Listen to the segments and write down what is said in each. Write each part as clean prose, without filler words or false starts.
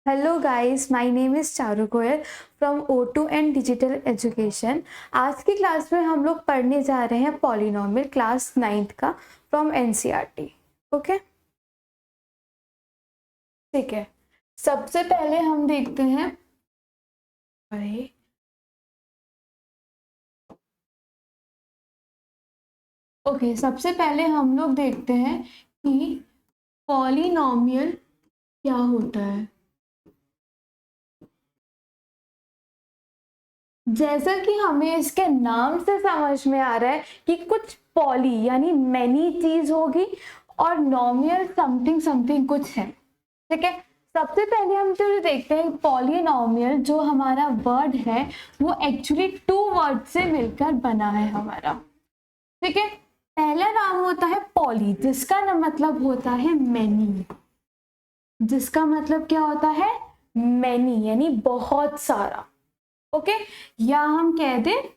Hello guys, my name is Charu Goyal from O2N digital education. आज की class में हम लोग पढ़ने जा रहे हैं पॉलिनोमियल क्लास 9th का फ्रॉम NCERT। ओके, ठीक है। सबसे पहले हम देखते हैं सबसे पहले हम लोग देखते हैं कि पॉलिनोमियल क्या होता है। जैसा कि हमें इसके नाम से समझ में आ रहा है कि कुछ पॉली यानी मैनी चीज होगी और नॉमियल समथिंग समथिंग कुछ है। ठीक है, सबसे पहले हम जो देखते हैं पॉलिनोमियल जो हमारा वर्ड है वो एक्चुअली 2 वर्ड से मिलकर बना है हमारा। ठीक है, पहला नाम होता है पॉली जिसका ना मतलब होता है मैनी, जिसका मतलब क्या होता है मैनी यानी बहुत सारा। ओके, या हम कह दें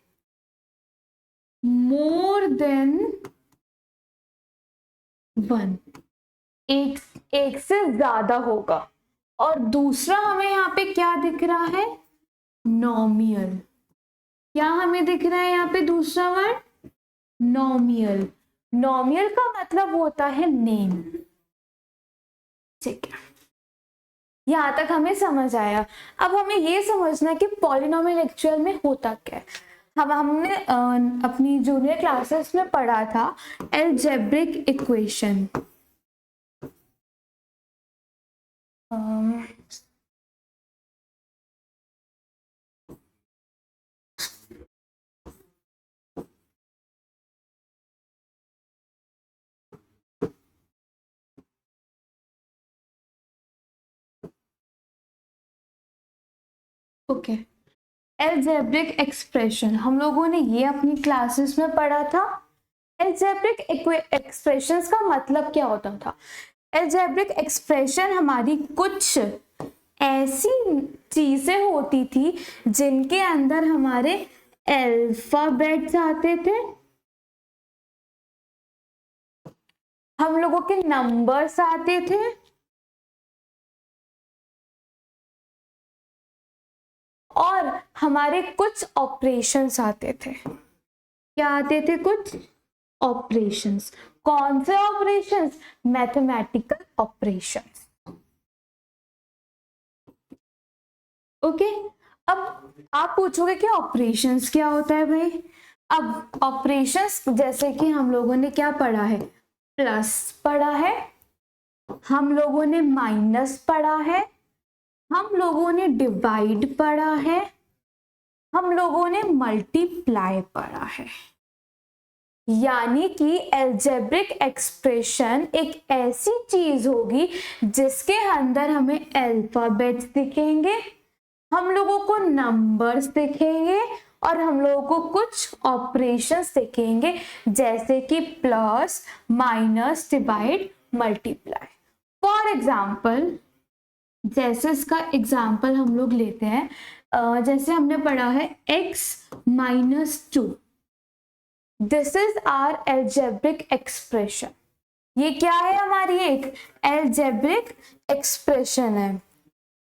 मोर देन वन, एक से ज्यादा होगा। और दूसरा हमें यहाँ पे क्या दिख रहा है नॉमियल। क्या हमें दिख रहा है यहाँ पे दूसरा वर्ड नॉमियल। नॉमियल का मतलब होता है नेम। ठीक है, यहाँ तक हमें समझ आया। अब हमें ये समझना कि पॉलिनोमियल एक्चुअल में होता क्या है। हमने अपनी जूनियर क्लासेस में पढ़ा था algebraic equation. Okay, algebraic expression हम लोगों ने ये अपनी क्लासेस में पढ़ा था। अलजेब्रिक एक्सप्रेशंस का मतलब क्या होता था। अलजेब्रिक एक्सप्रेशन हमारी कुछ ऐसी चीजें होती थी जिनके अंदर हमारे अल्फाबेट्स आते थे, हम लोगों के नंबर्स आते थे और हमारे कुछ ऑपरेशंस आते थे। क्या आते थे कुछ ऑपरेशंस। कौन से ऑपरेशंस मैथमेटिकल ऑपरेशंस। ओके, अब आप पूछोगे कि ऑपरेशंस क्या होता है भाई। अब ऑपरेशंस जैसे कि हम लोगों ने क्या पढ़ा है प्लस पढ़ा है, हम लोगों ने माइनस पढ़ा है, हम लोगों ने डिवाइड पढ़ा है, हम लोगों ने मल्टीप्लाई पढ़ा है। यानी कि अलजेब्रिक एक्सप्रेशन एक ऐसी चीज होगी जिसके अंदर हमें अल्फाबेट्स दिखेंगे, हम लोगों को नंबर्स दिखेंगे और हम लोगों को कुछ ऑपरेशंस दिखेंगे जैसे कि plus minus divide multiply. For example, जैसे इसका एग्जाम्पल हम लोग लेते हैं, जैसे हमने पढ़ा है x-2, this is our algebraic expression. ये क्या है हमारी एक अलजेब्रिक एक्सप्रेशन है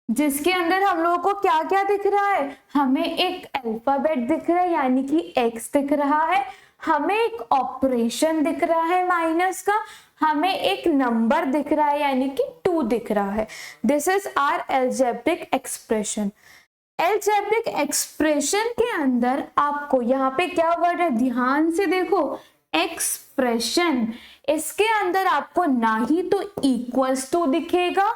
जिसके अंदर हम लोगों को क्या क्या दिख रहा है। हमें एक अल्फाबेट दिख रहा है यानी कि x दिख रहा है, हमें एक ऑपरेशन दिख रहा है माइनस का, हमें एक नंबर दिख रहा है यानी कि 2 दिख रहा है। This is our algebraic expression. Algebraic expression के अंदर आपको यहाँ पे क्या वर्ड है ध्यान से देखो एक्सप्रेशन। इसके अंदर आपको ना ही तो इक्वल्स टू दिखेगा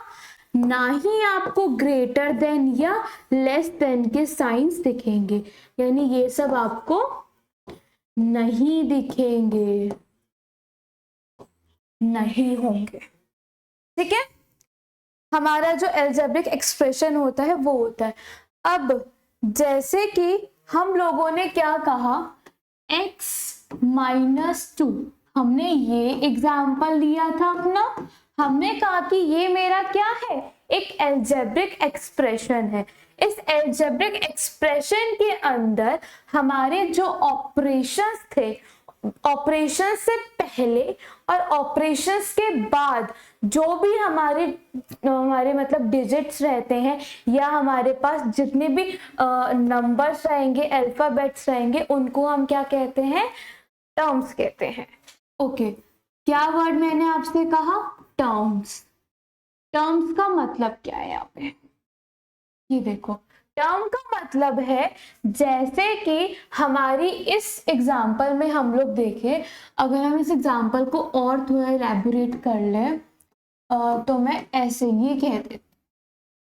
ना ही आपको ग्रेटर देन या लेस देन के साइंस दिखेंगे, यानी ये सब आपको नहीं दिखेंगे, नहीं होंगे। ठीक है, हमारा जो अलजेब्रिक एक्सप्रेशन होता है वो होता है। अब जैसे कि हम लोगों ने क्या कहा x-2, हमने ये एग्जाम्पल लिया था अपना, हमने कहा कि ये मेरा क्या है एक अलजेब्रिक एक्सप्रेशन है। इस अलजेब्रिक एक्सप्रेशन के अंदर हमारे जो ऑपरेशंस थे ऑपरेशन से पहले और ऑपरेशंस के बाद जो भी हमारे मतलब डिजिट्स रहते हैं या हमारे पास जितने भी नंबर्स रहेंगे, अल्फाबेट्स रहेंगे, उनको हम क्या कहते हैं? टर्म्स कहते हैं। ओके, क्या वर्ड मैंने आपसे कहा? टर्म्स। टर्म्स का मतलब क्या है यहाँ पे? ये देखो, टर्म का मतलब है, जैसे कि हमारी इस एग्जाम्पल में हम लोग देखें, अगर हम इस एग्जाम्पल को और थोड़ा इलैबोरेट कर लें तो मैं ऐसे ही कह देती,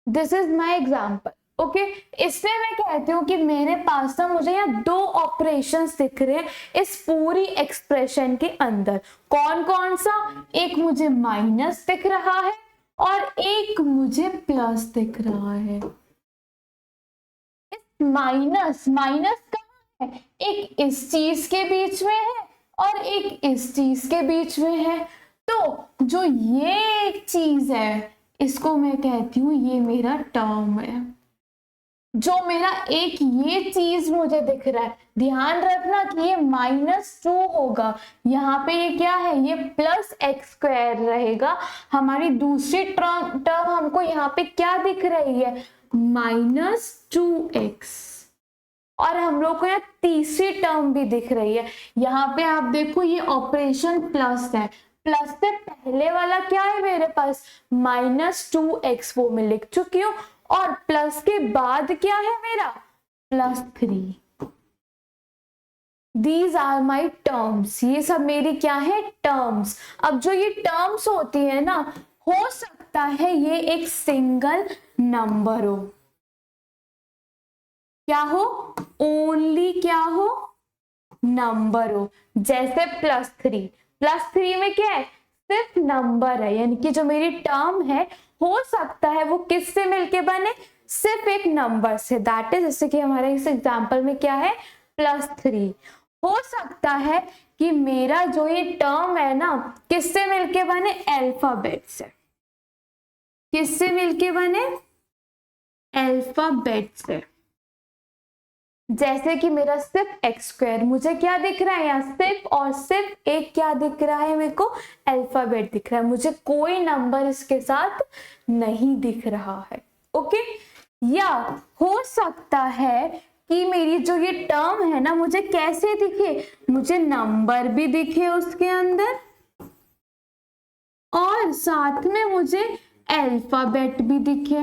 this is my example. Okay, इसमें मैं कहती हूँ कि मेरे पास ना मुझे यहाँ दो ऑपरेशंस दिख रहे हैं इस पूरी एक्सप्रेशन के अंदर। कौन कौन सा? एक मुझे माइनस दिख रहा है और एक मुझे प्लस दिख रहा है। माइनस कहाँ है? एक इस चीज के बीच में है और एक इस चीज के बीच में है। तो जो ये एक चीज है, इसको मैं कहती हूँ ये मेरा टर्म है। जो मेरा एक ये चीज मुझे दिख रहा है, ध्यान रखना कि ये -2 होगा, यहाँ पे ये क्या है? ये +x² रहेगा। हमारी दूसरी टर्म हमको यहाँ पे क्या दिख रही है? -2x। और हम लोग को यहाँ तीसरी टर्म भी दिख रही है। यहाँ पे आप देखो, ये ऑपरेशन प्लस है, प्लस से पहले वाला क्या है मेरे पास? -2x, वो मैं लिख चुकी हूँ। और प्लस के बाद क्या है मेरा? +3। These are my terms। ये सब मेरी क्या है? टर्म्स। अब जो ये टर्म्स होती है ना, हो सकता है ये एक सिंगल नंबर हो। क्या हो? ओनली क्या हो? नंबर हो। जैसे +3 में क्या है? सिर्फ नंबर है, यानी कि जो मेरी टर्म है, हो सकता है वो किससे मिलके बने? सिर्फ एक नंबर से। दैट इज, जैसे कि हमारे इस एग्जांपल में क्या है? +3। हो सकता है कि मेरा जो ये टर्म है ना, किससे मिलके बने? अल्फाबेट से। किससे मिलके बने? अल्फाबेट से। जैसे कि मेरा सिर्फ x², मुझे क्या दिख रहा है यहाँ? सिर्फ और सिर्फ एक क्या दिख रहा है मेरे को? अल्फाबेट दिख रहा है। मुझे कोई नंबर इसके साथ नहीं दिख रहा है। ओके, या हो सकता है कि मेरी जो ये टर्म है ना, मुझे कैसे दिखे? मुझे नंबर भी दिखे उसके अंदर और साथ में मुझे अल्फाबेट भी दिखे।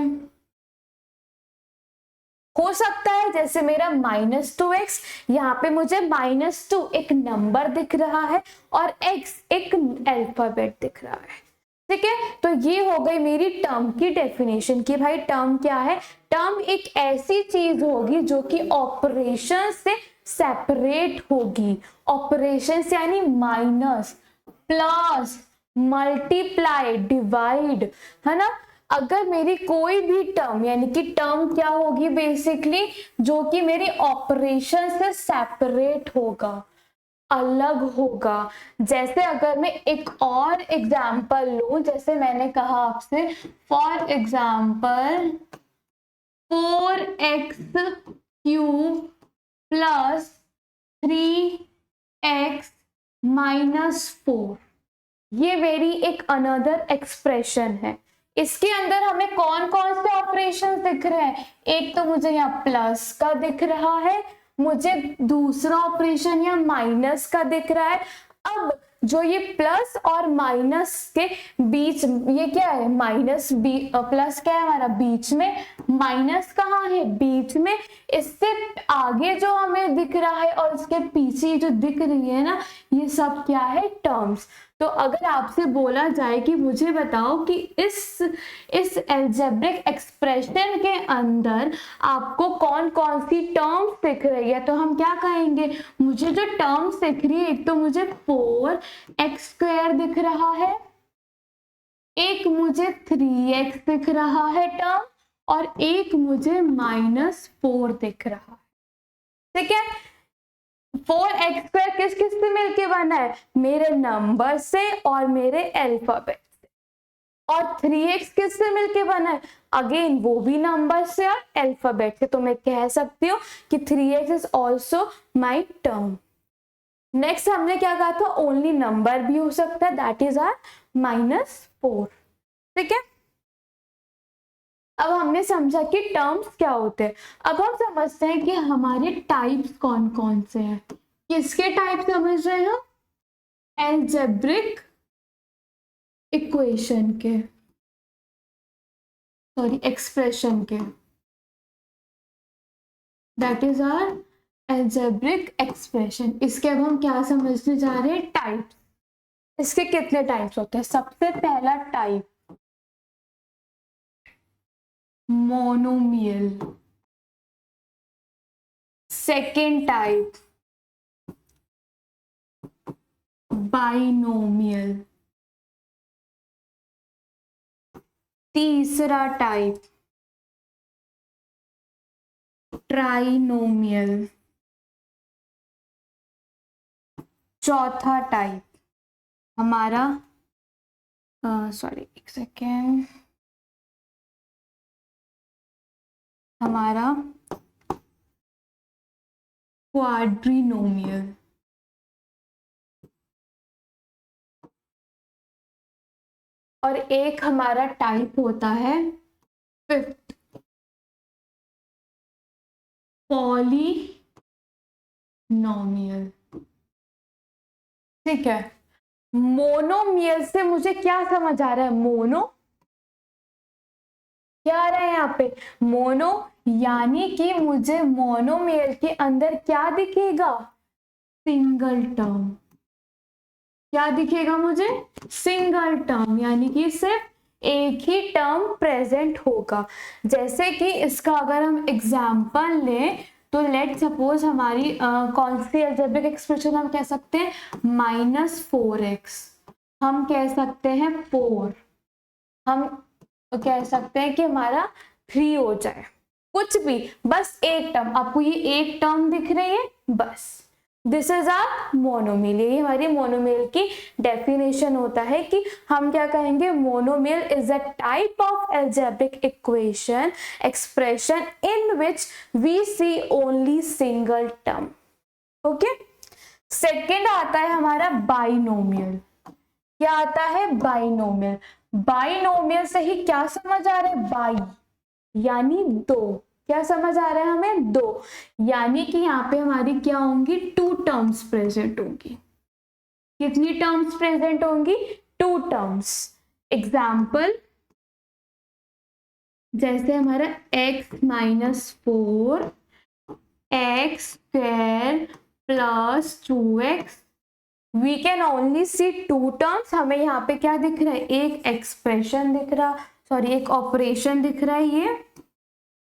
हो सकता है जैसे मेरा -2x, यहाँ पे मुझे -2 एक नंबर दिख रहा है और x एक अल्फाबेट दिख रहा है। ठीक है, तो ये हो गई मेरी टर्म की डेफिनेशन कि भाई टर्म क्या है? टर्म एक ऐसी चीज होगी जो कि ऑपरेशन से सेपरेट होगी। ऑपरेशन यानी माइनस, प्लस, मल्टीप्लाई, डिवाइड, है ना। अगर मेरी कोई भी टर्म, यानी कि टर्म क्या होगी बेसिकली? जो कि मेरी ऑपरेशन से सेपरेट होगा, अलग होगा। जैसे अगर मैं एक और एग्जाम्पल लूं, जैसे मैंने कहा आपसे, फॉर एग्जाम्पल 4x³ + 3x - 4, ये मेरी एक अनदर एक्सप्रेशन है। इसके अंदर हमें कौन कौन से ऑपरेशन दिख रहे हैं? एक तो मुझे यहाँ प्लस का दिख रहा है, मुझे दूसरा ऑपरेशन यहाँ माइनस का दिख रहा है। अब जो ये प्लस और माइनस के बीच, ये क्या है? प्लस क्या है हमारा? बीच में। माइनस कहाँ है? बीच में। इससे आगे जो हमें दिख रहा है और इसके पीछे जो दिख रही है ना, ये सब क्या है? टर्म्स। तो अगर आपसे बोला जाए कि मुझे बताओ कि इस अलजेब्रिक एक्सप्रेशन के अंदर आपको कौन कौन सी टर्म्स दिख रही है, तो हम क्या कहेंगे? मुझे जो टर्म्स दिख रही है, एक तो मुझे 4x² दिख रहा है, एक मुझे 3x दिख रहा है टर्म, और एक मुझे -4 दिख रहा है। ठीक है, 4x² किस किस से मिलके बना है? मेरे नंबर से और मेरे अल्फाबेट से। और 3x किस से मिलके बना है? अगेन वो भी नंबर से और अल्फाबेट से। तो मैं कह सकती हूँ कि 3x is also my term. Next हमने क्या कहा था, ओनली नंबर भी हो सकता है, दैट इज आर -4। ठीक है, अब हमने समझा कि टर्म्स क्या होते हैं। अब हम समझते हैं कि हमारे टाइप्स कौन कौन से हैं। किसके टाइप समझ रहे हैं हम? एल्जेब्रिक इक्वेशन के, सॉरी एक्सप्रेशन के, that is our algebraic expression. इसके अब हम क्या समझने जा रहे हैं, टाइप्स। इसके कितने टाइप्स होते हैं? सबसे पहला type monomial, second type binomial, तीसरा टाइप ट्राइनोमियल, चौथा टाइप हमारा सॉरी एक सेकेंड, हमारा क्वाड्रिनोमियल। और एक हमारा टाइप होता है फिफ्थ, पॉलीनोमियल। ठीक है, मोनोमियल से मुझे क्या समझ आ रहा है? मोनो क्या आ रहा है यहाँ पे? मोनो, यानी कि मुझे मोनोमियल के अंदर क्या दिखेगा? Single term. क्या दिखेगा मुझे? सिंगल टर्म, यानी कि सिर्फ एक ही टर्म प्रेजेंट होगा। जैसे कि इसका अगर हम एग्जाम्पल लें तो लेट सपोज हमारी कौन सी अलजेब्रिक एक्सप्रेशन हम कह सकते हैं? -4x, हम कह सकते हैं 4, हम कह सकते हैं कि हमारा 3 हो जाए, कुछ भी, बस एक टर्म। आपको ये एक टर्म दिख रही है, बस दिस इज आर मोनोमियल। ये हमारी मोनोमियल की डेफिनेशन होता है कि हम क्या कहेंगे? Monomial is a type of algebraic equation expression in which we see only single term. Okay, second आता है हमारा बाइनोमियल। क्या आता है? बाइनोमियल। बाइनोमियल से ही क्या समझ आ रहा है? बाई यानी दो। क्या समझ आ रहा है हमें? दो, यानी कि यहाँ पे हमारी क्या होंगी? 2 टर्म्स प्रेजेंट होंगी। कितनी टर्म्स प्रेजेंट होंगी? 2 टर्म्स। एग्जाम्पल जैसे हमारा x-4 x² plus 2x, we can only see 2 terms. हमें यहाँ पे क्या दिख रहा है? एक एक्सप्रेशन दिख रहा, सॉरी एक ऑपरेशन दिख रहा है। ये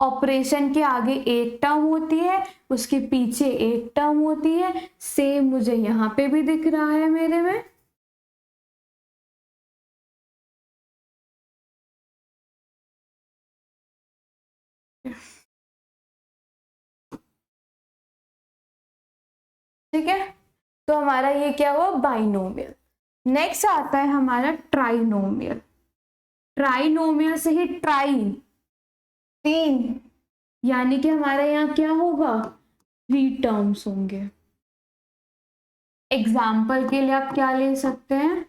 ऑपरेशन के आगे एक टर्म होती है, उसके पीछे एक टर्म होती है। सेम मुझे यहाँ पे भी दिख रहा है मेरे में। ठीक है, तो हमारा ये क्या हुआ? बाइनोमियल। नेक्स्ट आता है हमारा ट्राइनोमियल। ट्राइनोमियल से ही ट्राई, 3, यानी कि हमारा यहाँ क्या होगा? 3 टर्म्स होंगे। एग्जाम्पल के लिए आप क्या ले सकते हैं?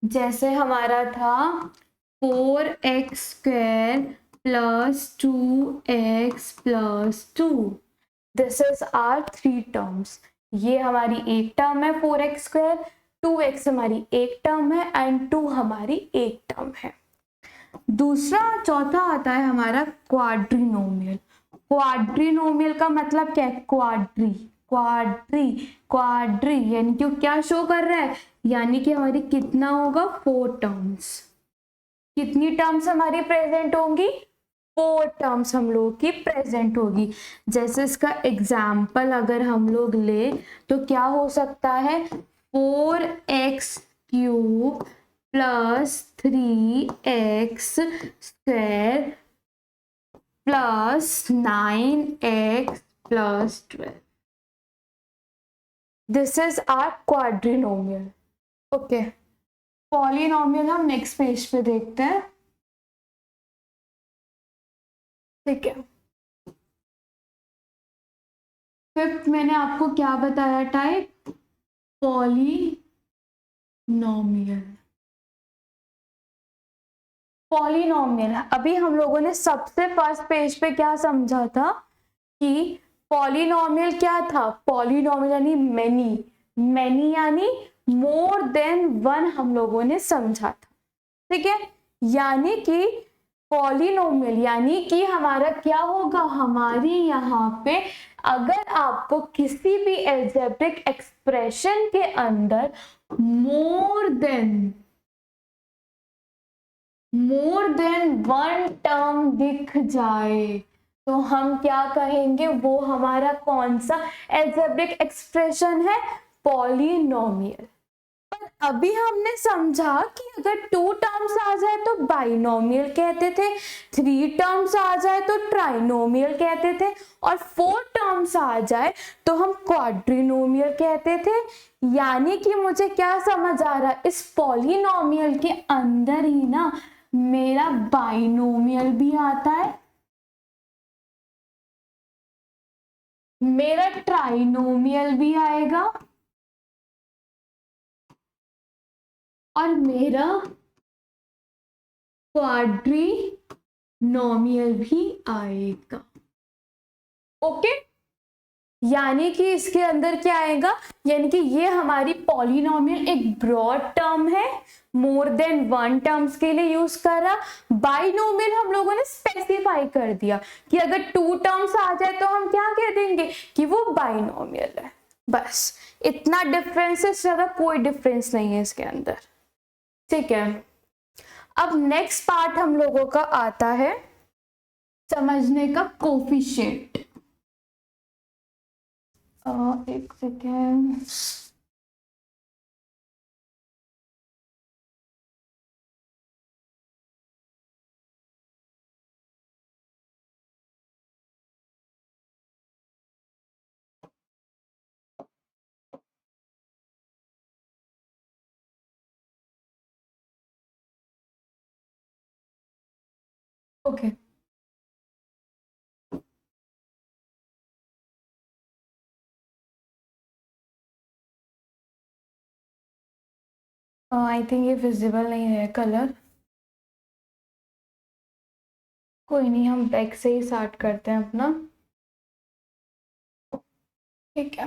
जैसे हमारा था 4x² plus 2x+2, this is our 3 terms. ये हमारी एक टर्म है 4x², 2x हमारी एक टर्म है एंड 2 हमारी एक टर्म है। दूसरा चौथा आता है हमारा क्वाड्रिनोमियल। क्वाड्रिनोमियल का मतलब क्या है? क्वाड्री, क्वाड्री, क्वाड्री, यानी कि क्या शो कर रहा है? यानी कि हमारी कितना होगा? 4 टर्म्स। कितनी टर्म्स हमारी प्रेजेंट होंगी? 4 टर्म्स हम लोग की प्रेजेंट होगी। जैसे इसका एग्जाम्पल अगर हम लोग ले तो क्या हो सकता है? 4x³ plus 3x² plus 9x+12, this is are quadrinomial. Okay, polynomial हम नेक्स्ट पेज पे देखते हैं। ठीक है, फिफ्थ मैंने आपको क्या बताया टाइप, पॉलीनोमियल। पॉलीनोमियल अभी हम लोगों ने सबसे फर्स्ट पेज पे क्या समझा था कि पॉलीनोमियल क्या था, पॉलीनोमियल यानी मेनी, मेनी यानी मोर देन वन हम लोगों ने समझा था, ठीक है। यानी कि पॉलीनोमियल यानी कि हमारा क्या होगा, हमारी यहाँ पे अगर आपको किसी भी एल्जेब्रिक एक्सप्रेशन के अंदर मोर देन वन टर्म दिख जाए तो हम क्या कहेंगे, वो हमारा कौन सा एल्जेब्रिक एक्सप्रेशन है, पॉलीनोमियल। पर अभी हमने समझा कि अगर टू टर्म्स आ जाए तो बाइनोमियल कहते थे, थ्री टर्म्स आ जाए तो ट्राइनोमियल कहते थे, और फोर टर्म्स आ जाए तो हम क्वाड्रिनोमियल कहते थे। यानी कि मुझे क्या समझ आ रहा है, इस पॉलीनोमियल के अंदर ही ना मेरा बाइनोमियल भी आता है, मेरा ट्राइनोमियल भी आएगा, और मेरा क्वाड्रिनोमियल भी आएगा। ओके, यानी कि इसके अंदर क्या आएगा, यानी कि ये हमारी पॉलीनोमियल एक ब्रॉड टर्म है, मोर देन वन टर्म्स के लिए यूज कर रहा। बाइनोमियल हम लोगों ने स्पेसिफाई कर दिया कि अगर टू टर्म्स आ जाए तो हम क्या कह देंगे कि वो बाइनोमियल है। बस इतना डिफरेंस है, ज्यादा कोई डिफरेंस नहीं है इसके अंदर, ठीक है। अब नेक्स्ट पार्ट हम लोगों का आता है समझने का कोफिशिएंट। एक सेकेंड, ओके आई थिंक ये विजिबल नहीं है कलर, कोई नहीं, हम बैक से ही स्टार्ट करते हैं अपना, ठीक है।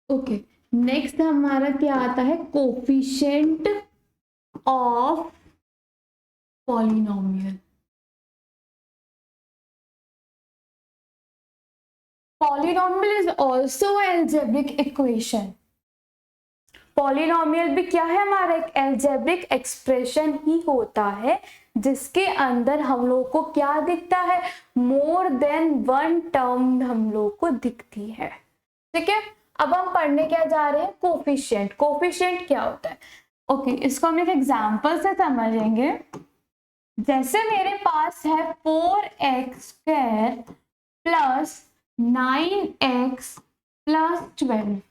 ओके, नेक्स्ट हमारा क्या आता है, coefficient of polynomial. Polynomial is also algebraic equation. Polynomial भी क्या है, हमारा एक एल्जेब्रिक एक्सप्रेशन ही होता है जिसके अंदर हम लोग को क्या दिखता है, मोर देन वन टर्म हम लोग को दिखती है, ठीक है। अब हम पढ़ने क्या जा रहे हैं, कोफिशिएंट। कोफिशिएंट क्या होता है, ओके इसको हम एक एग्जांपल से समझेंगे। जैसे मेरे पास है 4x² प्लस 9x प्लस 12,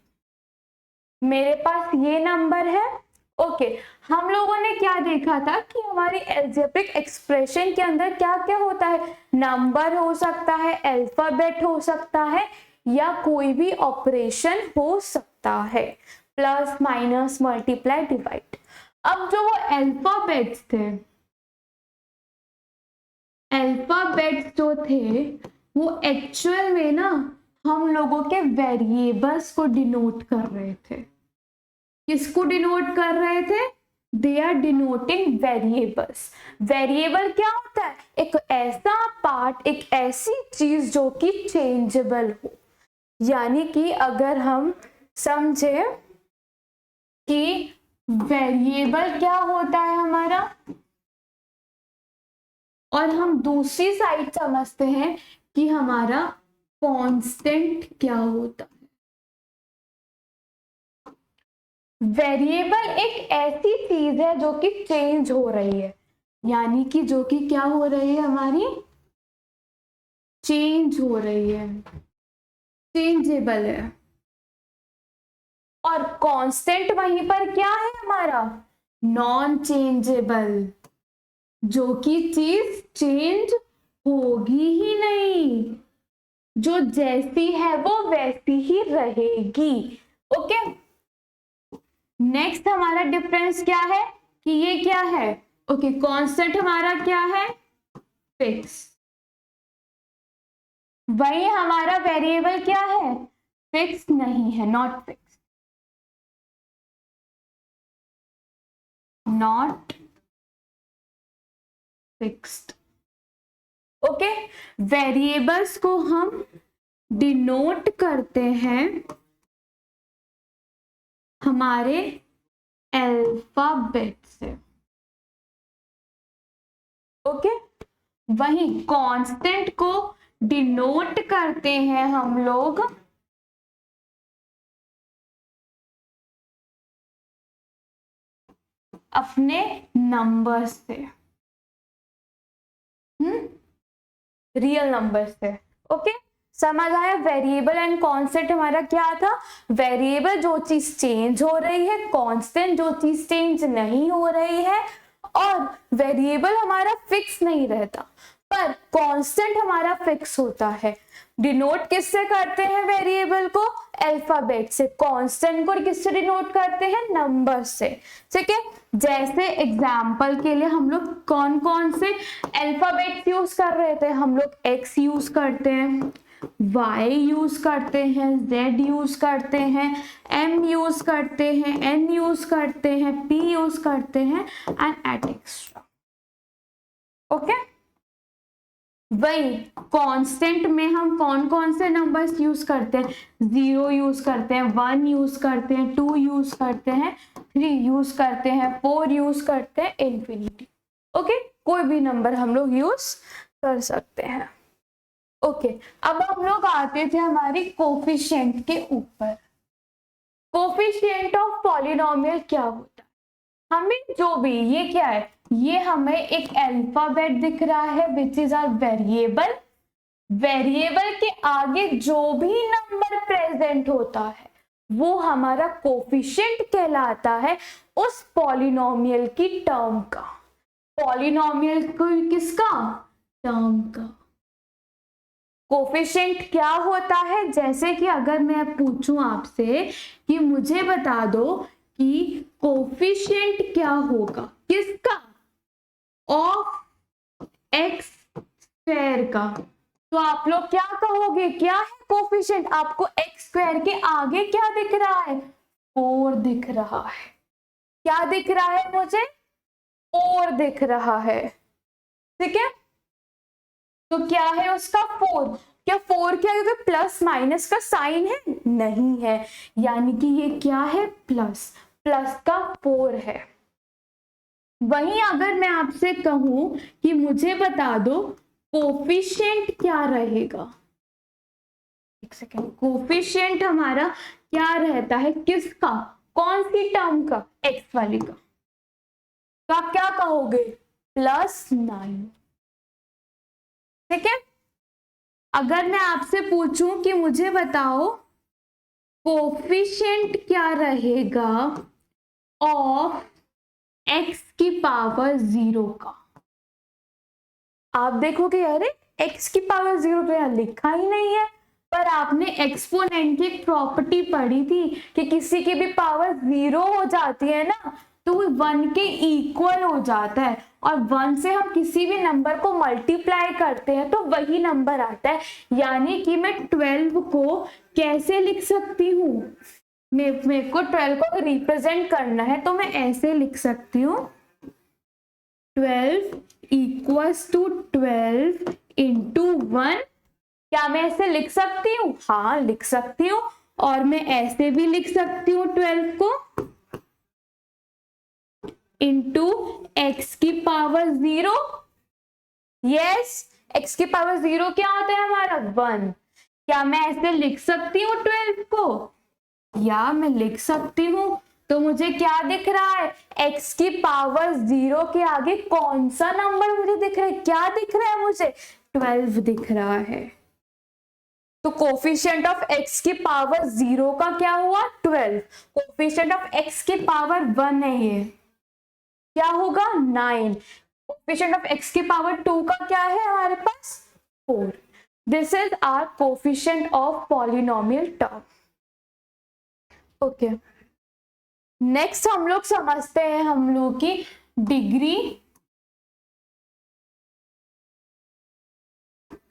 मेरे पास ये नंबर है, ओके। हम लोगों ने क्या देखा था कि हमारी एल्जेब्रिक एक्सप्रेशन के अंदर क्या क्या होता है, नंबर हो सकता है, अल्फाबेट हो सकता है, या कोई भी ऑपरेशन हो सकता है, प्लस माइनस मल्टीप्लाई डिवाइड। अब जो वो अल्फाबेट्स थे, अल्फाबेट्स जो थे वो एक्चुअल में ना हम लोगों के वेरिएबल्स को डिनोट कर रहे थे। किसको डिनोट कर रहे थे, they are denoting variables. Variable क्या होता है, एक ऐसा पार्ट, एक ऐसी चीज जो कि चेंजेबल हो। यानी कि अगर हम समझे कि वेरिएबल क्या होता है हमारा, और हम दूसरी साइड समझते हैं कि हमारा कांस्टेंट क्या होता है। वेरिएबल एक ऐसी चीज है जो कि चेंज हो रही है, यानी कि जो कि क्या हो रही है, हमारी चेंज हो रही है, चेंजेबल है। और कांस्टेंट वहीं पर क्या है हमारा, नॉन चेंजेबल, जो कि चीज चेंज होगी ही नहीं। जो जैसी है वो वैसी ही रहेगी। ओके, नेक्स्ट हमारा डिफरेंस क्या है कि ये क्या है, ओके, कांस्टेंट हमारा क्या है, फिक्स। वही हमारा वेरिएबल क्या है, फिक्स नहीं है, not fix, not fixed. Okay, variables को हम डिनोट करते हैं हमारे अल्फाबेट से। ओके, वही कांस्टेंट को डिनोट करते हैं हम लोग अपने नंबर से, रियल नंबर से। ओके, समझ आया। वेरिएबल एंड कांस्टेंट हमारा क्या था, वेरिएबल जो चीज चेंज हो रही है, कांस्टेंट जो चीज चेंज नहीं हो रही है, और वेरिएबल हमारा फिक्स नहीं रहता पर कांस्टेंट हमारा फिक्स होता है। डिनोट किससे करते हैं वेरिएबल को, अल्फाबेट से। कांस्टेंट को किससे डिनोट करते हैं, नंबर से। ठीक है, जैसे एग्जाम्पल के लिए हम लोग कौन कौन से अल्फाबेट्स यूज कर रहे थे, हम लोग एक्स यूज करते हैं, y यूज करते हैं, z यूज करते हैं, m यूज करते हैं, n यूज करते हैं, p यूज करते हैं एंड एट एक्स्ट्रा। ओके, वही कांस्टेंट में हम कौन कौन से नंबर्स यूज करते हैं, 0 यूज करते हैं, 1 यूज करते हैं, 2 यूज करते हैं, 3 यूज करते हैं, 4 यूज करते हैं, इंफिनिटी। ओके, कोई भी नंबर हम लोग यूज कर सकते हैं। ओके, अब हम लोग आते थे हमारी कोफिशिएंट के ऊपर। कोफिशिएंट ऑफ पॉलिनोमियल क्या होता है, हमें जो भी, ये क्या है, ये हमें एक अल्फाबेट दिख रहा है which is our variable. Variable के आगे जो भी नंबर प्रेजेंट होता है वो हमारा कोफिशिएंट कहलाता है उस पॉलिनोमियल की टर्म का। पॉलिनोमियल को किसका, टर्म का। कोफिशिएंट क्या होता है, जैसे कि अगर मैं पूछूं आपसे कि मुझे बता दो कि कोफिशिएंट क्या होगा, किसका, ऑफ एक्स स्क्वायर का, तो आप लोग क्या कहोगे, क्या है कोफिशिएंट, आपको एक्स स्क्वायर के आगे क्या दिख रहा है, 4 दिख रहा है। क्या दिख रहा है मुझे, 4 दिख रहा है। ठीक है, तो क्या है उसका 4, क्या 4 क्या है, प्लस माइनस का साइन है, नहीं है, यानी कि ये क्या है, प्लस, प्लस का 4 है। वहीं अगर मैं आपसे कहूं कि मुझे बता दो कोफिशिएंट क्या रहेगा, एक सेकेंड, कोफिशिएंट हमारा क्या रहता है, किसका, कौन सी टर्म का, एक्स वाली का, तो आप क्या कहोगे, +9। ठीक है, अगर मैं आपसे पूछूं कि मुझे बताओ कोफिशिएंट क्या रहेगा ऑफ x की पावर 0 का, आप देखोगे अरे x की पावर 0 तो यहाँ लिखा ही नहीं है, पर आपने एक्सपोनेंट की एक प्रॉपर्टी पढ़ी थी कि किसी की भी पावर 0 हो जाती है ना तो वो 1 के इक्वल हो जाता है, और 1 से हम किसी भी नंबर को मल्टीप्लाई करते हैं तो वही नंबर आता है। यानी कि मैं 12 को कैसे लिख सकती हूँ, मेरे को 12 को रिप्रेजेंट करना है तो मैं ऐसे लिख सकती हूँ, 12 इक्वल्स टू 12 इंटू 1। क्या मैं ऐसे लिख सकती हूँ, हाँ लिख सकती हूँ, और मैं ऐसे भी लिख सकती हूँ 12 को इंटू x की पावर 0। यस, x की पावर 0 क्या होता है हमारा 1। क्या मैं ऐसे लिख सकती हूँ 12 को, या मैं लिख सकती हूँ, तो मुझे क्या दिख रहा है, x की पावर 0 के आगे कौन सा नंबर मुझे दिख रहा है, क्या दिख रहा है मुझे, 12 दिख रहा है। तो कोफिशिएंट ऑफ x की पावर 0 का क्या हुआ, 12। कोफिशिएंट ऑफ x की पावर 1 है, ये क्या होगा 9। कोफिशिएंट ऑफ x की पावर 2 का क्या है हमारे पास 4। This is our coefficient of polynomial term. Okay, next हम लोग समझते हैं हम लोग की degree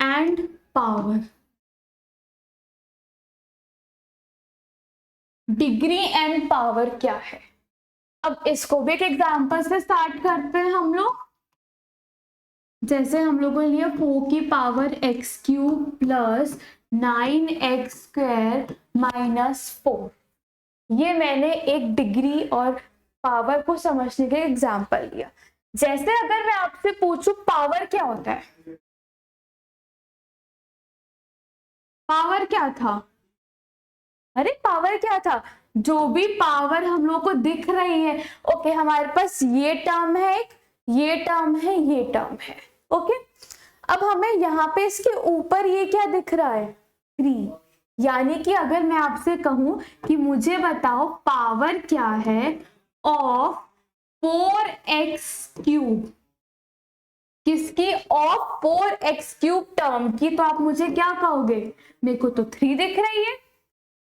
and power. Degree and power क्या है, अब इसको भी एक एग्जांपल से स्टार्ट करते हैं हम लोग। जैसे हम लोगों ने लिया 4 की power x cube plus 9x square minus 4। ये मैंने एक डिग्री और पावर को समझने के लिए एग्जांपल लिया। जैसे अगर मैं आपसे पूछूं पावर क्या होता है, पावर क्या था, अरे पावर क्या था, जो भी पावर हम लोग को दिख रही है, ओके हमारे पास ये टर्म है, ये टर्म है, ये टर्म है, ओके। अब हमें यहाँ पे इसके ऊपर ये क्या दिख रहा है, 3। यानी कि अगर मैं आपसे कहूं कि मुझे बताओ पावर क्या है ऑफ 4x क्यूब, किसकी, ऑफ 4x क्यूब टर्म की, तो आप मुझे क्या कहोगे, मेरे को तो 3 दिख रही है।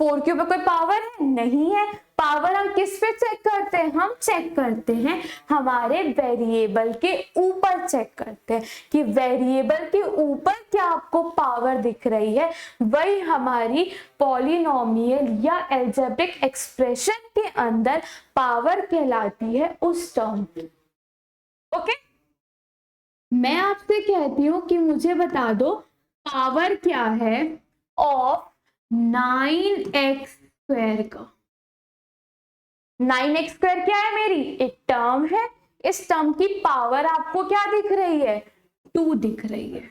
4 के ऊपर कोई पावर है, नहीं है। पावर हम किस पे चेक करते हैं, हम चेक करते हैं हमारे वेरिएबल के ऊपर चेक करते हैं कि वेरिएबल के ऊपर क्या आपको पावर दिख रही है, वही हमारी पॉलिनोमियल या अलजेब्रिक एक्सप्रेशन के अंदर पावर कहलाती है उस टर्म की। ओके, मैं आपसे कहती हूं कि मुझे बता दो पावर क्या है ऑफ 9x स्क्वायर का। 9x स्क्वायर क्या है, मेरी एक टर्म है, इस टर्म की पावर आपको क्या दिख रही है, 2 दिख रही है।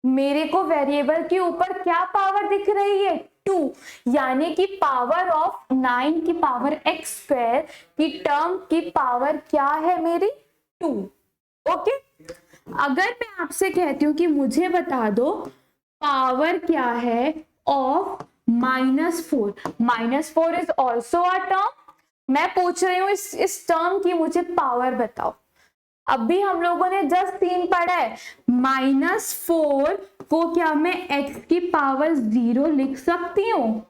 मेरे को वेरिएबल के ऊपर क्या पावर दिख रही है, 2, यानी कि पावर ऑफ 9 की पावर x स्क्वायर की टर्म की पावर क्या है मेरी, 2। ओके, अगर मैं आपसे कहती हूं कि मुझे बता दो पावर क्या है of -4, -4 is also a term. मैं पूछ रही हूँ इस टर्म की मुझे पावर बताओ। अभी हम लोगों ने जस्ट 3 पढ़ा है, -4 को क्या मैं x की पावर 0 लिख सकती हूँ,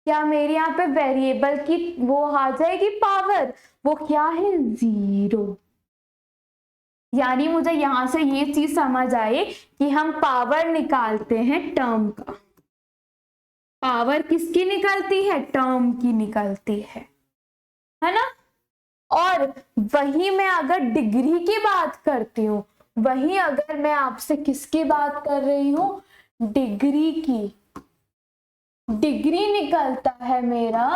क्या मेरे यहाँ पे वेरिएबल की वो आ जाएगी पावर, वो क्या है, 0। यानी मुझे यहां से ये चीज समझ आई कि हम पावर निकालते हैं टर्म का। पावर किसकी निकलती है, टर्म की निकलती है ना। और वही मैं अगर डिग्री की बात करती हूं, वही अगर मैं आपसे किसकी बात कर रही हूं, डिग्री की, डिग्री निकलता है मेरा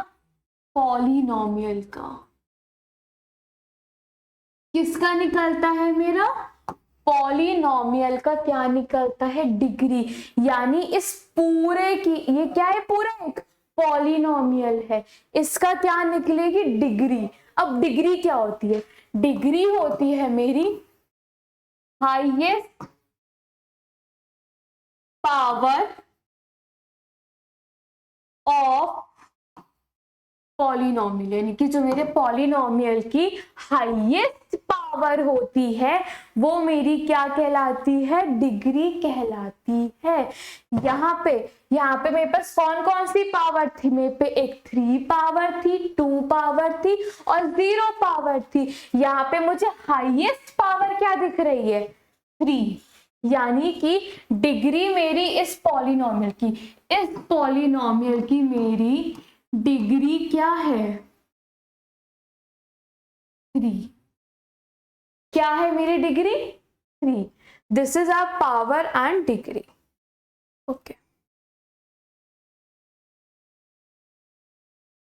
पॉलिनोमियल का। किसका निकलता है मेरा, पॉलिनोमियल का क्या निकलता है, डिग्री। यानी इस पूरे की, ये क्या है, पूरा एक पॉलिनोमियल है, इसका क्या निकलेगी, डिग्री। अब डिग्री क्या होती है, डिग्री होती है मेरी हाईएस्ट पावर ऑफ पॉलिनोमियल, यानी कि जो मेरे पॉलिनोमियल की हाईएस्ट पावर होती है वो मेरी क्या कहलाती है, डिग्री कहलाती है। यहाँ पे मेरे पास कौन कौन सी पावर थी, मेरे पे एक 3 पावर थी, 2 पावर थी और 0 पावर थी। यहाँ पे मुझे हाईएस्ट पावर क्या दिख रही है, 3। यानी कि डिग्री मेरी इस पॉलिनोमियल की मेरी डिग्री क्या है, 3। क्या है मेरी degree, 3। This is our power and degree. Okay,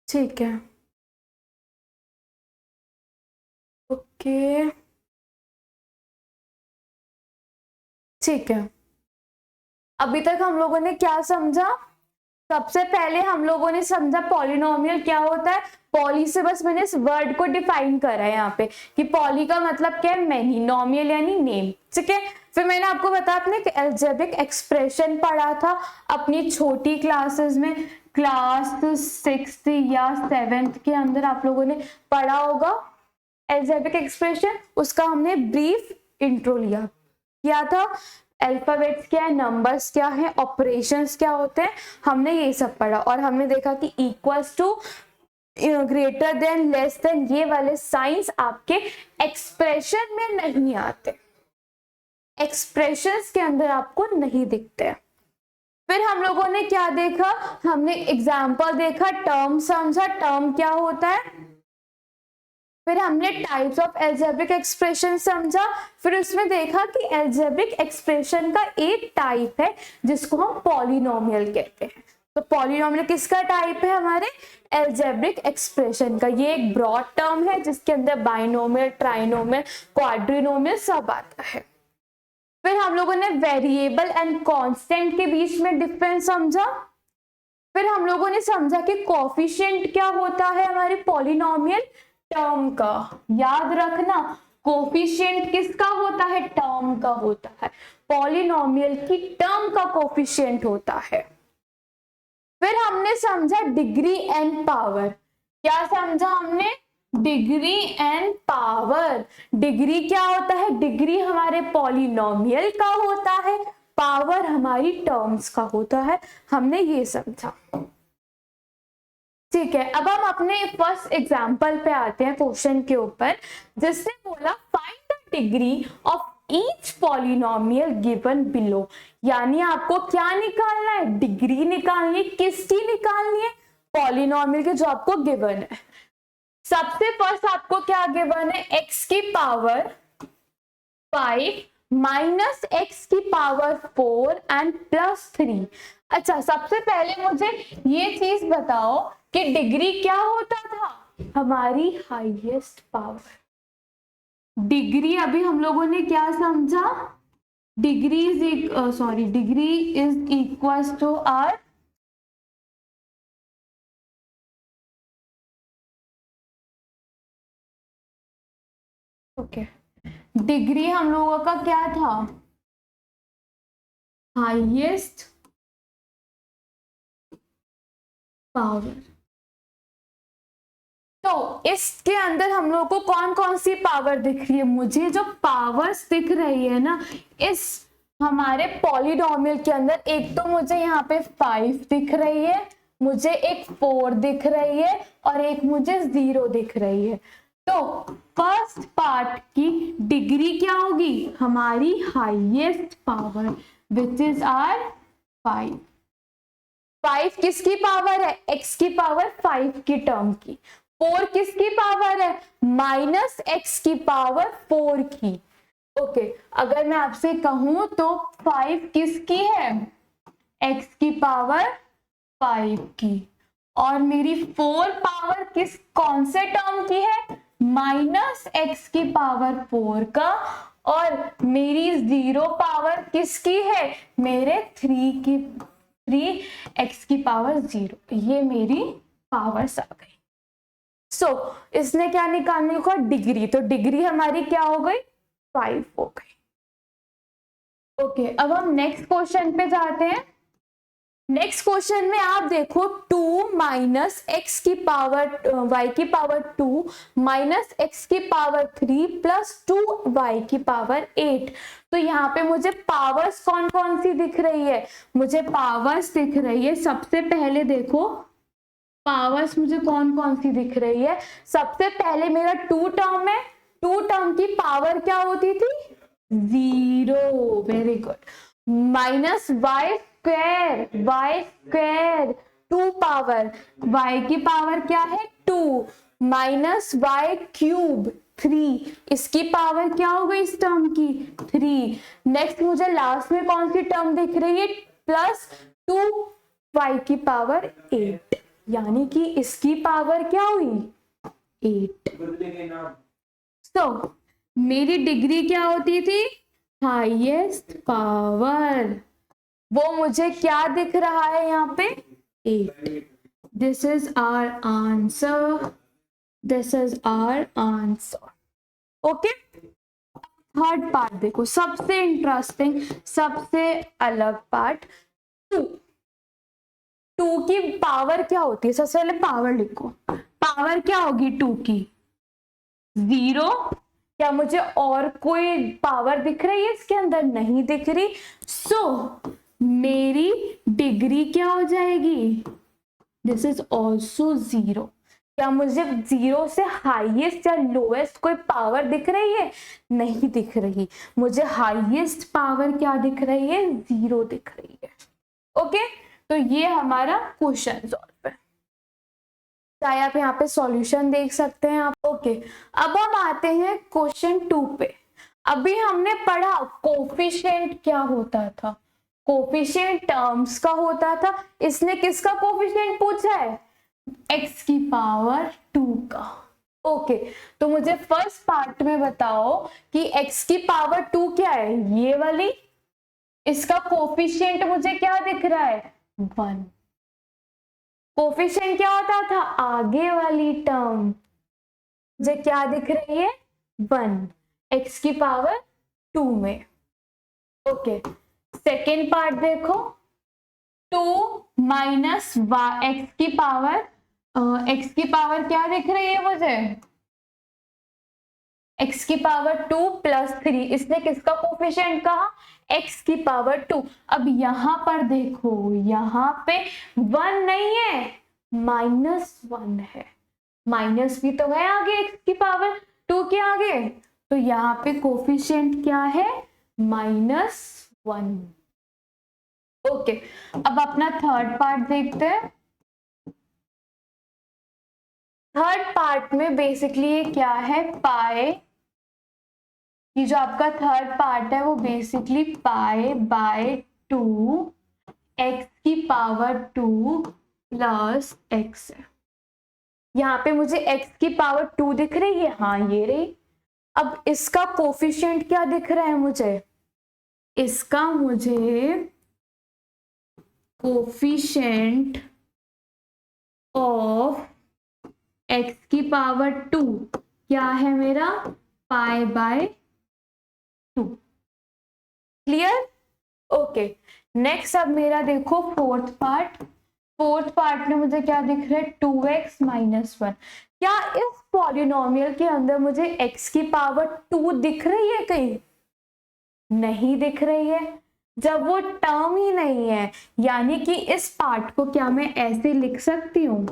ठीक है, ओके, ठीक है। अभी तक हम लोगों ने क्या समझा, सबसे पहले हम लोगों ने समझा पॉलिनोमियल क्या होता है। पॉली से बस मैंने इस वर्ड को डिफाइन करा है यहाँ पे कि पॉली का मतलब क्या है, मैनी, नोमियल यानी नेम, ठीक है। फिर मैंने आपको बताया, आपने अलजेब्रिक एक्सप्रेशन पढ़ा था अपनी छोटी क्लासेस में, क्लास 6th या 7th के अंदर आप लोगों ने पढ़ा होगा अलजेब्रिक एक्सप्रेशन। उसका हमने ब्रीफ इंट्रो लिया किया था। अल्फाबेट्स क्या है, नंबर्स क्या है, ऑपरेशंस क्या होते हैं, हमने ये सब पढ़ा। और हमने देखा कि equals to, greater than, less than, ये वाले साइंस आपके एक्सप्रेशन में नहीं आते, एक्सप्रेशंस के अंदर आपको नहीं दिखते। फिर हम लोगों ने क्या देखा, हमने एग्जाम्पल देखा, टर्म समझा, टर्म क्या होता है, फिर हमने टाइप्स ऑफ एल्जेब्रिक एक्सप्रेशन समझा, फिर उसमें देखा कि एल्जेब्रिक एक्सप्रेशन का एक टाइप है जिसको हम पॉलिनोमियल कहते हैं। तो पॉलिनोमियल किसका टाइप है, हमारे एल्जेब्रिक एक्सप्रेशन का। ये एक ब्रॉड टर्म है जिसके अंदर बाइनोमियल, ट्राइनोमियल, क्वाड्रिनोमियल सब आता है। फिर हम लोगों ने वेरिएबल एंड कांस्टेंट के बीच में डिफरेंस समझा। फिर हम लोगों ने समझा कि कोफिशिएंट क्या होता है हमारे पॉलिनोमियल टर्म का। याद रखना, कोफिशिएंट किसका होता है, टर्म का होता है, पॉलिनोमियल की टर्म का कोफिशिएंट होता है। फिर हमने समझा डिग्री एंड पावर। क्या समझा हमने, डिग्री एंड पावर। डिग्री क्या होता है, डिग्री हमारे पॉलिनोमियल का होता है, पावर हमारी टर्म्स का होता है, हमने ये समझा। ठीक है, अब हम अपने फर्स्ट एग्जांपल पे आते हैं क्वेश्चन के ऊपर, जिसने बोला find the degree of each polynomial given below. यानी आपको क्या निकालना है, डिग्री निकालनी है। किसकी निकालनी है, पॉलिनोमियल के जो आपको गिवन है। सबसे फर्स्ट आपको क्या गिवन है, x की पावर 5 माइनस एक्स की पावर 4 एंड प्लस 3। अच्छा, सबसे पहले मुझे ये चीज बताओ कि डिग्री क्या होता था, हमारी हाईएस्ट पावर। डिग्री अभी हम लोगों ने क्या समझा, degree is equal to our okay. Degree हम लोगों का क्या था, हाईएस्ट पावर। तो इसके अंदर हम लोगों को कौन कौन सी पावर दिख रही है, मुझे जो पावर्स दिख रही है ना इस हमारे पॉलिनोमियल के अंदर, एक तो मुझे यहाँ पे 5 दिख रही है, मुझे एक 4 दिख रही है और एक मुझे 0 दिख रही है। तो फर्स्ट पार्ट की डिग्री क्या होगी, हमारी highest power which is our 5। 5 किसकी पावर है, x की पावर 5 की टर्म की। 4 किसकी पावर है, माइनस एक्स की पावर 4 की। ओके, अगर मैं आपसे कहूं तो 5 किसकी है, x की पावर 5 की, और मेरी 4 पावर कौन से टर्म की है, माइनस एक्स की पावर 4 का, और मेरी 0 पावर किसकी है, मेरे 3x की पावर 0। ये मेरी पावर्स आ गई। सो इसने क्या निकालने को, डिग्री। तो डिग्री हमारी क्या हो गई, 5 हो गई। ओके, अब हम नेक्स्ट क्वेश्चन पे जाते हैं। नेक्स्ट क्वेश्चन में आप देखो 2 माइनस एक्स की पावर y की पावर 2 माइनस एक्स की पावर 3 प्लस 2y की पावर 8। तो यहाँ पे मुझे पावर्स कौन कौन सी दिख रही है, मुझे पावर्स दिख रही है। सबसे पहले देखो पावर्स मुझे कौन कौन सी दिख रही है। सबसे पहले मेरा 2 टर्म है, 2 टर्म की पावर क्या होती थी, 0। Very good. Minus y square 2 power, y की पावर क्या है 2, माइनस y क्यूब 3, इसकी पावर क्या हो गई इस टर्म की 3। नेक्स्ट मुझे लास्ट में कौन सी टर्म दिख रही है, प्लस 2y की पावर 8, यानी कि इसकी पावर क्या हुई 8। तो मेरी डिग्री क्या होती थी, हाईएस्ट पावर, वो मुझे क्या दिख रहा है यहाँ पे 8। This is our answer, this is our answer. Okay, third part देखो, सबसे इंटरेस्टिंग, सबसे अलग पार्ट। 2 की पावर क्या होती है, सबसे पहले पावर लिखो। पावर क्या होगी 2 की, 0 क्या मुझे और कोई पावर दिख रही है इसके अंदर? नहीं दिख रही। सो मेरी डिग्री क्या हो जाएगी? This is also zero. क्या मुझे जीरो से हाईएस्ट या लोएस्ट कोई पावर दिख रही है? नहीं दिख रही। मुझे हाईएस्ट पावर क्या दिख रही है? जीरो दिख रही है। ओके, तो ये हमारा क्वेश्चन सॉल्व है। चाहे आप यहाँ पे सॉल्यूशन देख सकते हैं आप। ओके, अब हम आते हैं क्वेश्चन 2 पे। अभी हमने पढ़ा कोफिशिएंट क्या होता था। कोफिशिएंट टर्म्स का होता था। इसने किसका कोफिशिएंट पूछा है? x की पावर 2 का। ओके, तो मुझे फर्स्ट पार्ट में बताओ कि x की पावर 2 क्या है? ये वाली। इसका कोफिशिएंट मुझे क्या दिख रहा है? 1। कोफिशिएंट क्या होता था? आगे वाली टर्म मुझे क्या दिख रही है? 1 x की पावर 2 में। ओके, सेकेंड पार्ट देखो, 2 माइनस एक्स की पावर, x की पावर क्या दिख रही है मुझे? x की पावर 2 प्लस 3। इसने किसका कोफिशिएंट कहा? x की पावर 2। अब यहां पर देखो, यहां पे 1 नहीं है, -1 है। माइनस भी तो है आगे x की पावर 2 के आगे, तो यहाँ पे कोफिशिएंट क्या है? -1। ओके, अब अपना थर्ड पार्ट देखते हैं। थर्ड पार्ट में बेसिकली ये क्या है? पाई। ये जो आपका थर्ड पार्ट है वो बेसिकली पाई बाय 2 x की पावर 2 प्लस x है। यहाँ पे मुझे x की पावर 2 दिख रही है, हाँ ये रही। अब इसका कोफिशिएंट क्या दिख रहा है मुझे? इसका मुझे कोफिशिएंट ऑफ x की पावर 2 क्या है मेरा? Pi by 2। Clear? Okay, next अब मेरा देखो फोर्थ पार्ट। फोर्थ पार्ट में मुझे क्या दिख रहा है? 2x minus 1। क्या इस पॉलिनोमियल के अंदर मुझे x की पावर 2 दिख रही है कहीं? नहीं दिख रही है। जब वो टर्म ही नहीं है, यानी कि इस पार्ट को क्या मैं ऐसे लिख सकती हूं?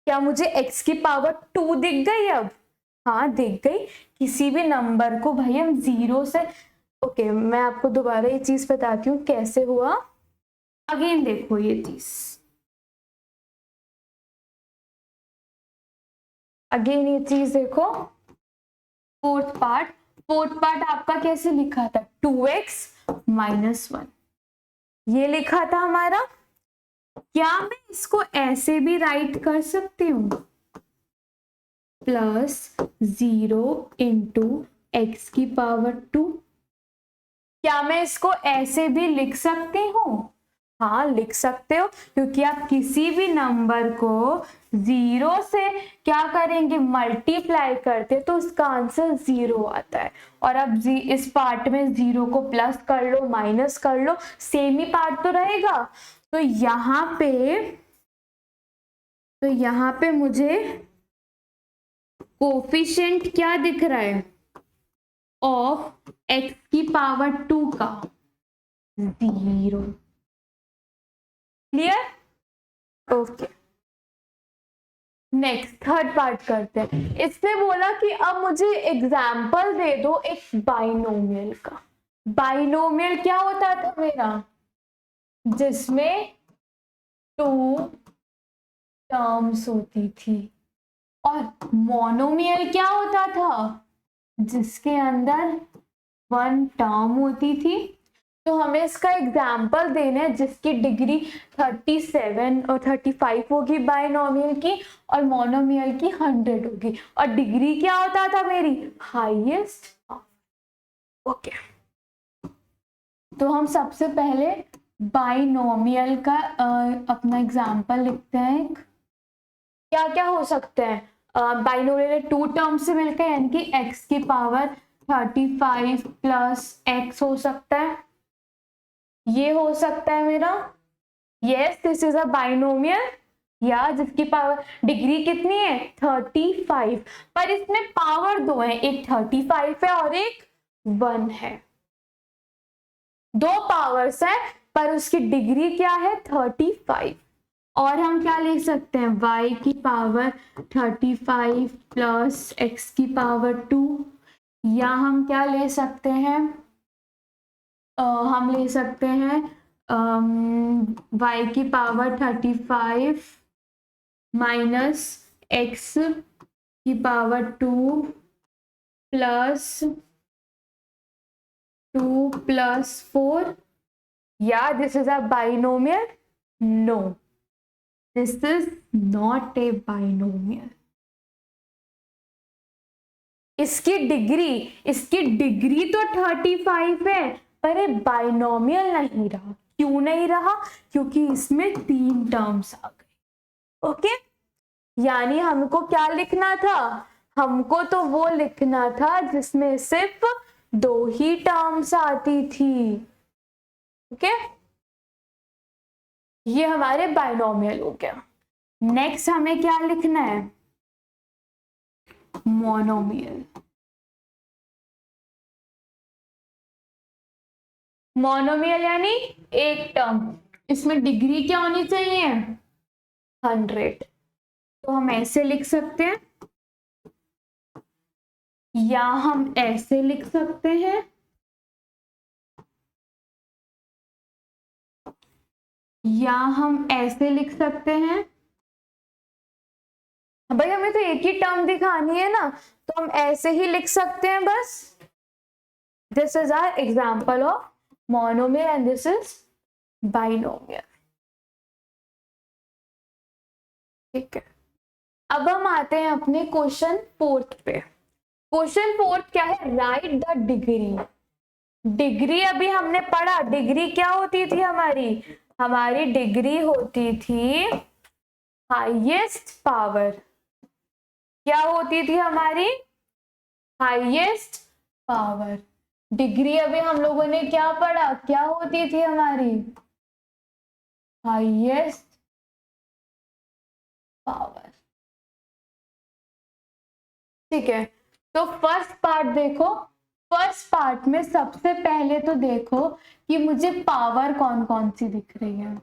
क्या मुझे x की पावर 2 दिख गई अब? हाँ दिख गई। किसी भी नंबर को भाई हम जीरो से, ओके मैं आपको दोबारा ये चीज बताती हूँ कैसे हुआ। अगेन देखो ये चीज, अगेन ये चीज देखो। फोर्थ पार्ट आपका कैसे लिखा था? 2x माइनस 1 ये लिखा था हमारा। क्या मैं इसको ऐसे भी राइट कर सकती हूँ? +0 इंटू एक्स की पावर 2। क्या मैं इसको ऐसे भी लिख सकती हूँ? हाँ लिख सकते हो, क्योंकि आप किसी भी नंबर को 0 से क्या करेंगे? मल्टीप्लाई करते तो उसका आंसर 0 आता है। और अब इस पार्ट में 0 को प्लस कर लो, माइनस कर लो, सेम ही पार्ट तो रहेगा। तो यहाँ पे मुझे कोफिशिएंट क्या दिख रहा है? ऑफ x की पावर 2 का 0। Clear? Okay, next third part करते हैं। इसने बोला कि अब मुझे एग्जाम्पल दे दो एक बाइनोमियल का। बाइनोमियल क्या होता था मेरा? जिसमें 2 टर्म्स होती थी। और मोनोमियल क्या होता था? जिसके अंदर 1 टर्म होती थी। तो हमें इसका एग्जाम्पल देना है जिसकी डिग्री 37 और 35 होगी बाइनोमियल की, और मोनोमियल की 100 होगी। और डिग्री क्या होता था मेरी? हाईएस्ट। ओके, तो हम सबसे पहले बाइनोमियल का अपना एग्जाम्पल लिखते हैं। क्या क्या हो सकते हैं? बाइनोमियल 2 टर्म से मिलकर, यानी कि x की पावर 35 प्लस x हो सकता है। ये हो सकता है मेरा, yes this is a binomial. या जिसकी पावर डिग्री कितनी है 35, पर इसमें पावर 2 है, एक 35 है और एक 1 है, 2 पावर्स है पर उसकी डिग्री क्या है 35। और हम क्या लिख सकते हैं y की पावर 35 प्लस x की पावर 2, या हम क्या ले सकते हैं हम ले सकते हैं y की पावर 35 माइनस x की पावर 2 प्लस 2 प्लस 4, या this is a binomial? No, this is not a binomial. इसकी डिग्री तो 35 है पर ये बाइनोमियल नहीं रहा। क्यों नहीं रहा? क्योंकि इसमें 3 टर्म्स आ गए। ओके, यानी हमको क्या लिखना था, हमको तो वो लिखना था जिसमें सिर्फ 2 ही टर्म्स आती थी। ओके, ये हमारे बाइनोमियल हो गया। नेक्स्ट हमें क्या लिखना है, मोनोमियल। मोनोमियल यानी एक टर्म, इसमें डिग्री क्या होनी चाहिए 100। तो हम ऐसे लिख सकते हैं या हम ऐसे लिख सकते हैं, या हम ऐसे लिख सकते हैं। भाई हमें तो एक ही टर्म दिखानी है ना, तो हम ऐसे ही लिख सकते हैं बस। This is our example of monomial and this is binomial. ठीक है, अब हम आते हैं अपने क्वेश्चन 4 पे। क्वेश्चन 4 क्या है, राइट द डिग्री। डिग्री अभी हमने पढ़ा, डिग्री क्या होती थी हमारी डिग्री होती थी हाईएस्ट पावर। क्या होती थी हमारी हाईएस्ट पावर। डिग्री अभी हम लोगों ने क्या पढ़ा, क्या होती थी हमारी हाईएस्ट पावर। ठीक है, तो फर्स्ट पार्ट देखो, फर्स्ट पार्ट में सबसे पहले तो देखो कि मुझे पावर कौन कौन सी दिख रही है।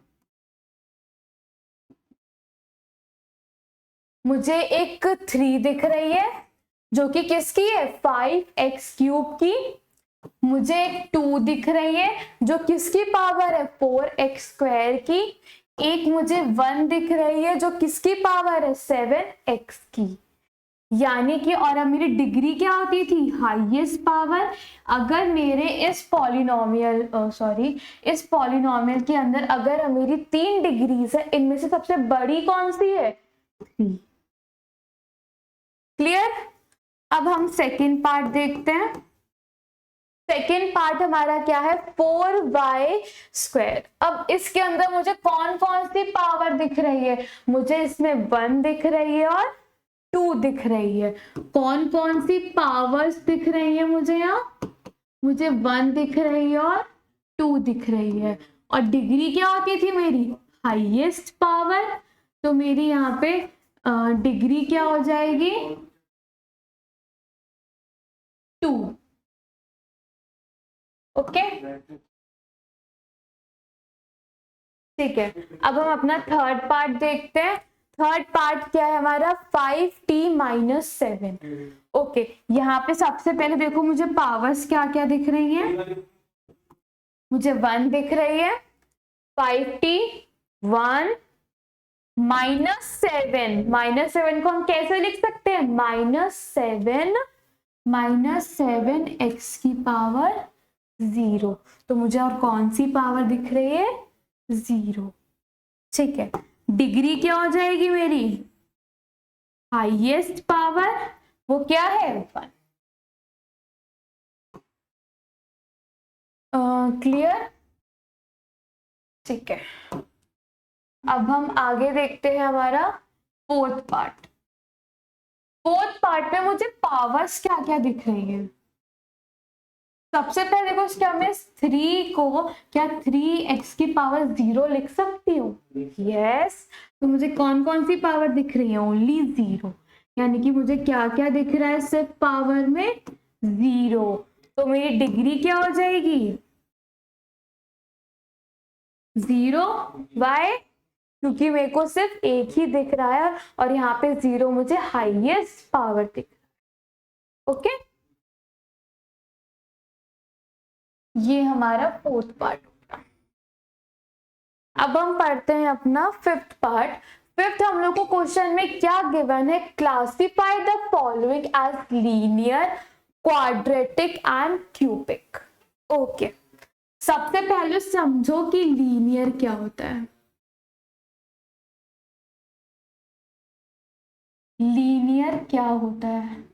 मुझे एक 3 दिख रही है जो कि किसकी है 5x³ की। मुझे एक 2 दिख रही है जो किसकी पावर है 4x² की। एक मुझे 1 दिख रही है जो किसकी पावर है 7x की। यानी कि और अब मेरी डिग्री क्या होती थी हाईएस्ट पावर। अगर मेरे इस पॉलिनोमियल के अंदर अगर मेरी 3 डिग्रीज है, इनमें से सबसे बड़ी कौन सी है 3। क्लियर? अब हम सेकेंड पार्ट देखते हैं। सेकेंड पार्ट हमारा क्या है 4y²। अब इसके अंदर मुझे कौन कौन सी पावर दिख रही है, मुझे इसमें 1 दिख रही है और 2 दिख रही है। कौन कौन सी पावर्स दिख रही है मुझे यहाँ, मुझे 1 दिख रही है और 2 दिख रही है। और डिग्री क्या होती थी मेरी हाईएस्ट पावर, तो मेरी यहाँ पे डिग्री क्या हो जाएगी 2। ओके, ठीक है। अब हम अपना थर्ड पार्ट देखते हैं। थर्ड पार्ट क्या है हमारा 5t-7। ओके, यहाँ पे सबसे पहले देखो मुझे पावर्स क्या क्या दिख रही है। मुझे 1 दिख रही है, 5t 1 -7 को हम कैसे लिख सकते हैं -7 की पावर 0। तो मुझे और कौन सी पावर दिख रही है 0। ठीक है, डिग्री क्या हो जाएगी मेरी हाईएस्ट पावर, वो क्या है 1। क्लियर? ठीक है, अब हम आगे देखते हैं हमारा फोर्थ पार्ट। फोर्थ पार्ट में मुझे पावर्स क्या क्या दिख रही है। सबसे पहले देखो क्या मैं 3 को क्या 3x की पावर 0 लिख सकती हूँ? यस। तो मुझे कौन कौन सी पावर दिख रही है? ओनली 0। यानी कि मुझे क्या क्या दिख रहा है सिर्फ पावर में? 0। तो मेरी डिग्री क्या हो जाएगी? 0। वाई? क्योंकि मेरे को सिर्फ एक ही दिख रहा है और यहाँ पे 0 मुझे हाईएस्ट पावर दिख रहा है। ओके, ये हमारा फोर्थ पार्ट होगा। अब हम पढ़ते हैं अपना फिफ्थ पार्ट। फिफ्थ हम लोग को क्वेश्चन में क्या गिवन है? Classify the following as linear, quadratic and cubic. Okay, सबसे पहले समझो कि लीनियर क्या होता है। लीनियर क्या होता है?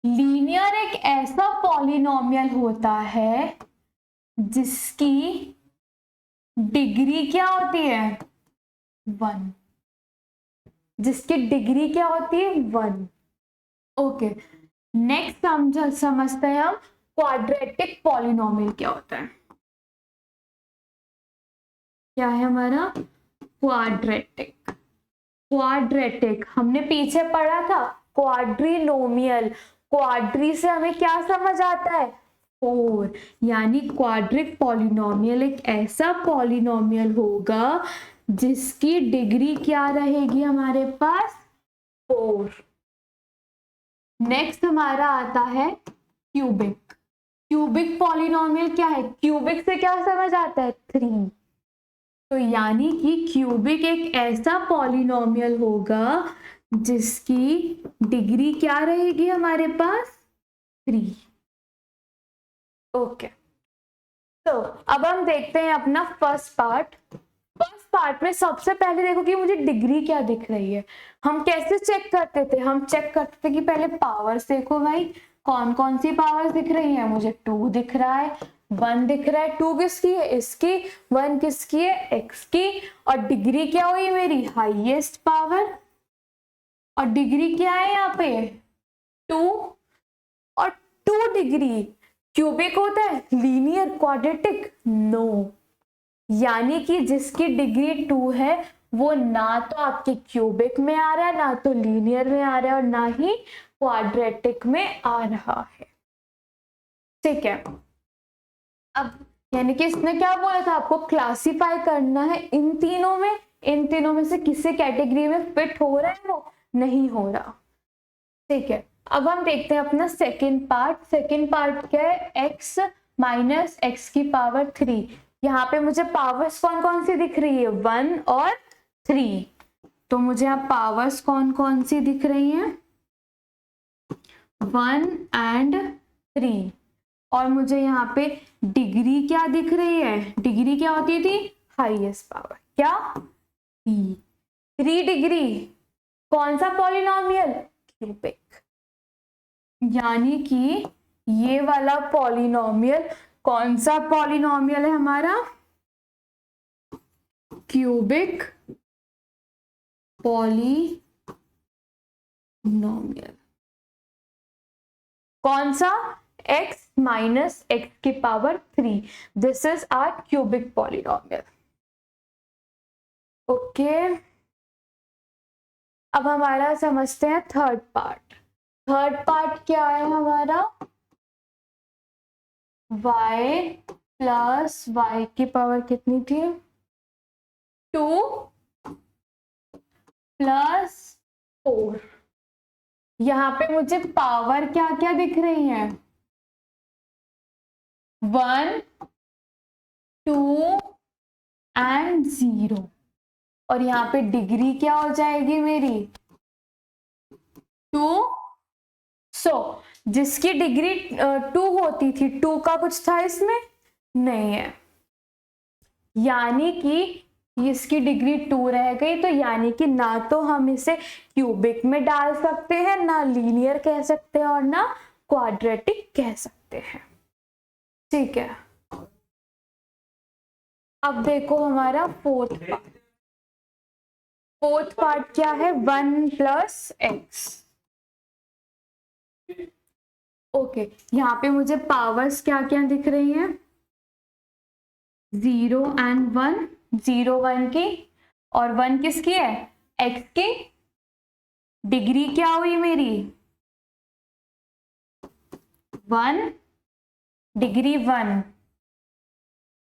लीनियर एक ऐसा पॉलिनोमियल होता है जिसकी डिग्री क्या होती है? 1। जिसकी डिग्री क्या होती है? 1। ओके, नेक्स्ट समझते हैं हम क्वाड्रेटिक पॉलिनोमियल क्या होता है। क्या है हमारा? क्वाड्रेटिक। क्वाड्रेटिक हमने पीछे पढ़ा था क्वाड्रिनोमियल। क्वाड्री से हमें क्या समझ आता है? 4। यानी क्वाड्रिक पॉलिनोमियल एक ऐसा पॉलिनोमियल होगा जिसकी डिग्री क्या रहेगी हमारे पास? 4। नेक्स्ट हमारा आता है क्यूबिक। क्यूबिक पॉलिनोमियल क्या है? क्यूबिक से क्या समझ आता है? 3। तो यानी कि क्यूबिक एक ऐसा पॉलिनोमियल होगा जिसकी डिग्री क्या रहेगी हमारे पास? 3। ओके, तो अब हम देखते हैं अपना फर्स्ट पार्ट। फर्स्ट पार्ट में सबसे पहले देखो कि मुझे डिग्री क्या दिख रही है। हम कैसे चेक करते थे? हम चेक करते थे कि पहले पावर्स देखो भाई, कौन कौन सी पावर्स दिख रही है? मुझे 2 दिख रहा है, 1 दिख रहा है। 2 किसकी है? इसकी। 1 किसकी है? x की। और डिग्री क्या हुई मेरी? Highest power. और डिग्री क्या है यहाँ पे? 2। और 2 डिग्री क्यूबिक होता है? Linear, quadratic? नो। यानी कि जिसकी डिग्री 2 है वो ना तो आपके क्यूबिक में आ रहा है, ना तो लीनियर में आ रहा है, और ना ही क्वाड्रेटिक में आ रहा है। ठीक है, अब यानी कि इसने क्या बोला था? आपको क्लासिफाई करना है इन तीनों में। इन तीनों में से किसी कैटेगरी में फिट हो रहा है? वो नहीं हो रहा। ठीक है, अब हम देखते हैं अपना सेकंड पार्ट। सेकंड पार्ट क्या है? x माइनस एक्स की पावर 3। यहाँ पे मुझे पावर्स कौन कौन सी दिख रही है? 1 और 3। तो मुझे यहाँ पावर्स कौन कौन सी दिख रही हैं? 1 एंड 3। और मुझे यहाँ पे डिग्री क्या दिख रही है? डिग्री क्या होती थी? Highest power. क्या? 3 डिग्री। कौन सा पॉलिनोमियल? क्यूबिक। यानी कि ये वाला पॉलिनोमियल कौन सा पॉलिनोमियल है हमारा? Cubic polynomial. कौन सा? x माइनस एक्स की power 3। This is our cubic polynomial. Okay, अब हमारा समझते हैं थर्ड पार्ट। थर्ड पार्ट क्या है हमारा? y प्लस वाई की पावर कितनी थी? 2 प्लस 4। यहाँ पे मुझे पावर क्या क्या दिख रही है? 1, 2 एंड 0। और यहाँ पे डिग्री क्या हो जाएगी मेरी? 2। जिसकी डिग्री 2 होती थी, 2 का कुछ था इसमें? नहीं है। यानी कि इसकी डिग्री 2 रह गई। तो यानी कि ना तो हम इसे क्यूबिक में डाल सकते हैं, ना लीनियर कह सकते हैं, और ना क्वाड्रेटिक कह सकते हैं। ठीक है, अब देखो हमारा फोर्थ पार्ट। फोर्थ पार्ट क्या है? 1 प्लस एक्स। ओके, ओके, यहाँ पे मुझे पावर्स क्या क्या दिख रही हैं, 0 एंड 1, 0 1 की और 1 किसकी है, x की। डिग्री क्या हुई मेरी, 1, डिग्री 1।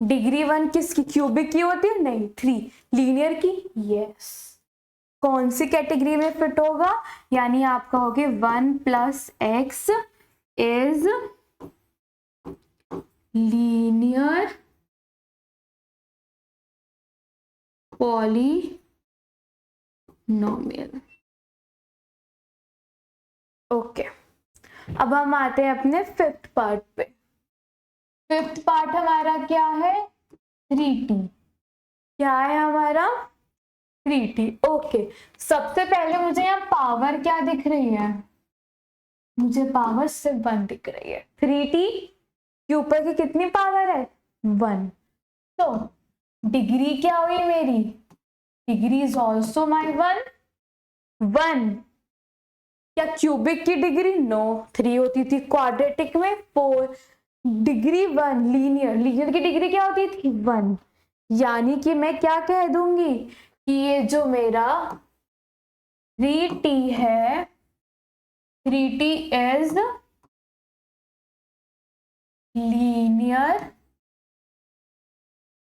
डिग्री 1 किसकी, क्यूबिक की होती है, नहीं 3 लीनियर की। यस, कौन सी कैटेगरी में फिट होगा, यानी आप कहोगे 1 plus x is linear polynomial. Okay, अब हम आते हैं अपने फिफ्थ पार्ट पे। फिफ्थ पार्ट हमारा क्या है, 3t। क्या है हमारा, 3t। ओके, सबसे पहले मुझे यहाँ पावर क्या दिख रही है, मुझे पावर सिर्फ 1 दिख रही है। 3t के ऊपर की कितनी पावर है, 1। तो डिग्री क्या हुई मेरी, डिग्री इज ऑल्सो माई 1। क्या क्यूबिक की डिग्री, नो 3 होती थी, क्वाड्रेटिक में 4। डिग्री 1, लीनियर की डिग्री क्या होती थी, 1। यानी कि मैं क्या कह दूंगी कि ये जो मेरा 3t है, 3t is linear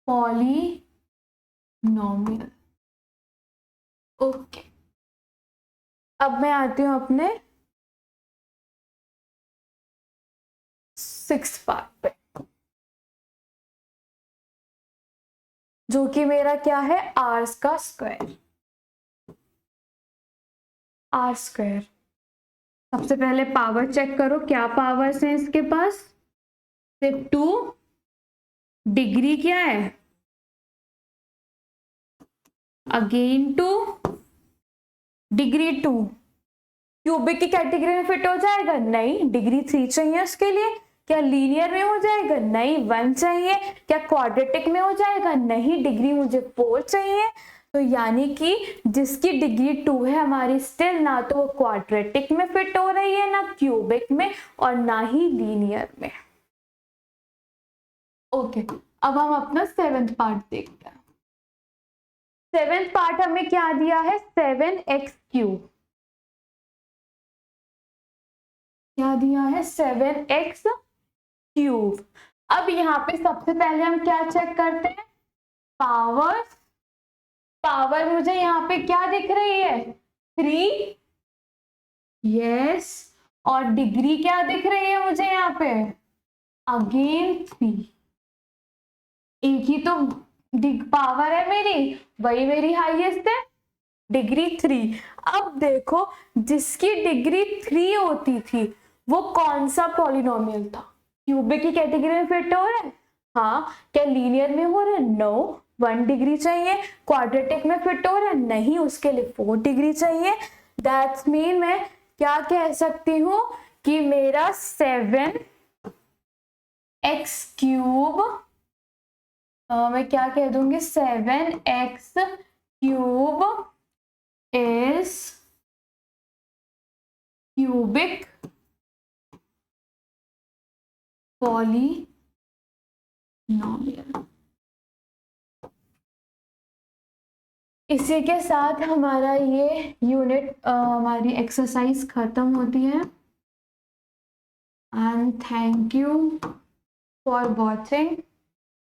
polynomial. Okay, अब मैं आती हूं अपने 6th पार्ट पे, जो कि मेरा क्या है, आर्स का स्क्वायर। आर स्क्वायर, सबसे पहले पावर चेक करो, क्या पावर्स हैं इसके पास, सिर्फ 2। डिग्री क्या है, अगेन 2, डिग्री 2। क्यूबिक की कैटेगरी में फिट हो जाएगा, नहीं, डिग्री 3 चाहिए उसके लिए। क्या लीनियर में हो जाएगा, नहीं, 1 चाहिए। क्या क्वाड्रेटिक में हो जाएगा, नहीं, डिग्री मुझे 4 चाहिए। तो यानी कि जिसकी डिग्री 2 है हमारी, स्टिल ना तो वो क्वाड्रेटिक में फिट हो रही है, ना क्यूबिक में, और ना ही लीनियर में। ओके, अब हम अपना 7th पार्ट देखते हैं। 7th पार्ट हमें क्या दिया है, 7x3। क्या दिया है, 7x3। अब यहाँ पे सबसे पहले हम क्या चेक करते हैं, पावर। पावर मुझे यहाँ पे क्या दिख रही है, 3। यस, और डिग्री क्या दिख रही है मुझे यहाँ पे, अगेन 3। एक ही तो पावर है मेरी, वही मेरी हाईएस्ट है, डिग्री 3। अब देखो, जिसकी डिग्री 3 होती थी वो कौन सा पॉलिनोमियल था, क्यूबिक की कैटेगरी में फिट हो रहा है, हाँ। क्या लीनियर में हो रहा है, नो, 1 डिग्री चाहिए। क्वाड्रेटिक में फिट हो रहा है, नहीं, उसके लिए 4 डिग्री चाहिए। दैट्स मीन मैं क्या कह सकती हूँ कि मेरा 7x3, मैं क्या कह दूंगी, 7x3 is cubic polynomial। इसी के साथ हमारा ये यूनिट, हमारी एक्सरसाइज खत्म होती है। And thank you for watching.